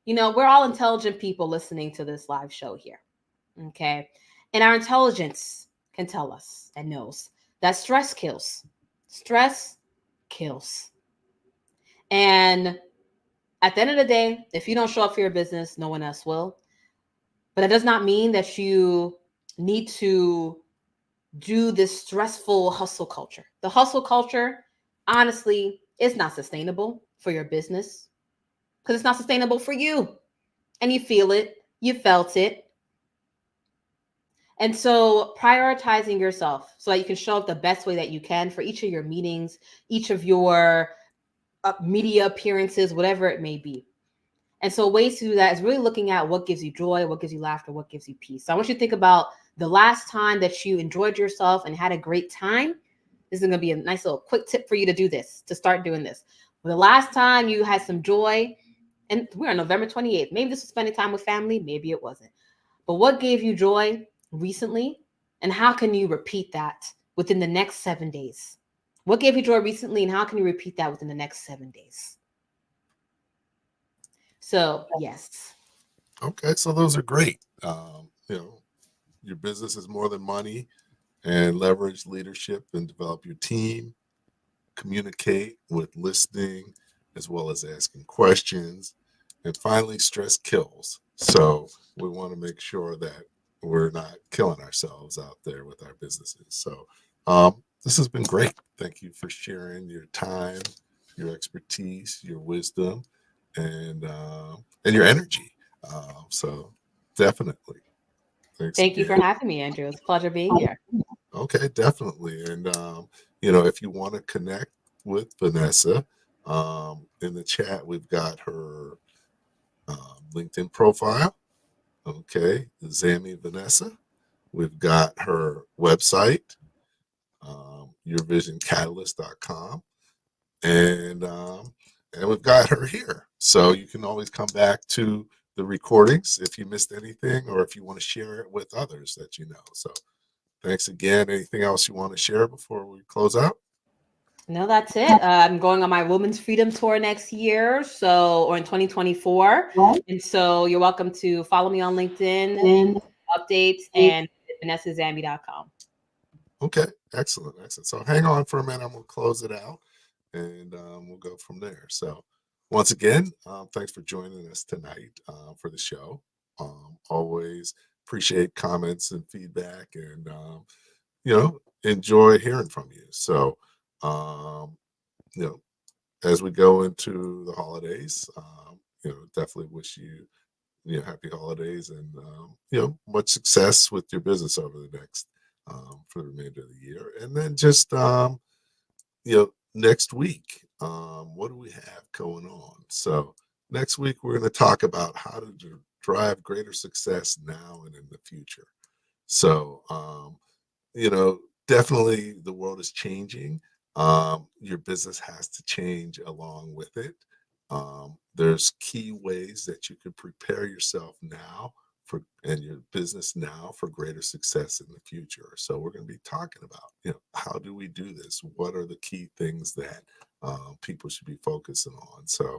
we're all intelligent people listening to this live show here. Okay. And our intelligence can tell us and knows that stress kills. Stress kills. And at the end of the day, if you don't show up for your business, no one else will. But that does not mean that you need to do this stressful hustle culture. The hustle culture, honestly, is not sustainable for your business because it's not sustainable for you. And you feel it, you felt it. And so prioritizing yourself so that you can show up the best way that you can for each of your meetings, each of your media appearances, whatever it may be. And so ways to do that is really looking at what gives you joy, what gives you laughter, what gives you peace. So I want you to think about the last time that you enjoyed yourself and had a great time. This is going to be a nice little quick tip for you to do this, to start doing this. Well, the last time you had some joy, and we're on November 28th. Maybe this was spending time with family. Maybe it wasn't. But what gave you joy recently? And how can you repeat that within the next 7 days? What gave you joy recently? And how can you repeat that within the next 7 days? So, yes. Okay, so those are great. Your business is more than money, and leverage leadership and develop your team, communicate with listening as well as asking questions, and finally, stress kills. So we want to make sure that we're not killing ourselves out there with our businesses. So this has been great. Thank you for sharing your time, your expertise, your wisdom, and your energy. So definitely. Thanks Thank you again. for having me, Andrew. It's a pleasure being here. Okay, definitely. And if you want to connect with Vanessa, in the chat we've got her LinkedIn profile. Okay, Zamy Vanessa. We've got her website, yourvisioncatalyst.com, and we've got her here. So you can always come back to the recordings if you missed anything or if you want to share it with others that you know. So thanks again. Anything else you want to share before we close out? No, that's it. I'm going on my Women's Freedom Tour next year, or in 2024. And so you're welcome to follow me on LinkedIn, updates, and vanessazamy.com. Okay, excellent. So hang on for a minute. I'm going to close it out, and we'll go from there. So once again, thanks for joining us tonight for the show. Always appreciate comments and feedback, and enjoy hearing from you. So as we go into the holidays, definitely wish you happy holidays and much success with your business over the next for the remainder of the year. And then just next week, what do we have going on? So next week we're going to talk about how to drive greater success now and in the future. So definitely the world is changing. Your business has to change along with it. There's key ways that you can prepare yourself now and your business now for greater success in the future. So we're going to be talking about, how do we do this? What are the key things that people should be focusing on? So,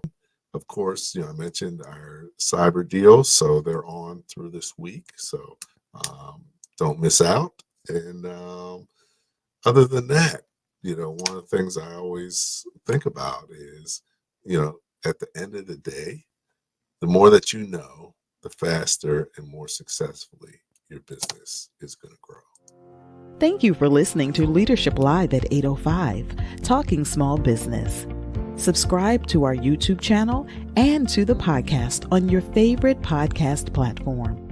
of course, I mentioned our cyber deals, so they're on through this week. So don't miss out. And other than that, one of the things I always think about is, at the end of the day, the more that you know, the faster and more successfully your business is going to grow. Thank you for listening to Leadership Live at 8:05, Talking Small Business. Subscribe to our YouTube channel and to the podcast on your favorite podcast platform.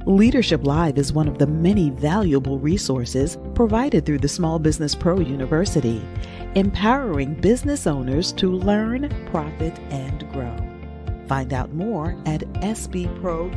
Leadership Live is one of the many valuable resources provided through the Small Business Pro University, empowering business owners to learn, profit, and grow. Find out more at sbpro.u.com.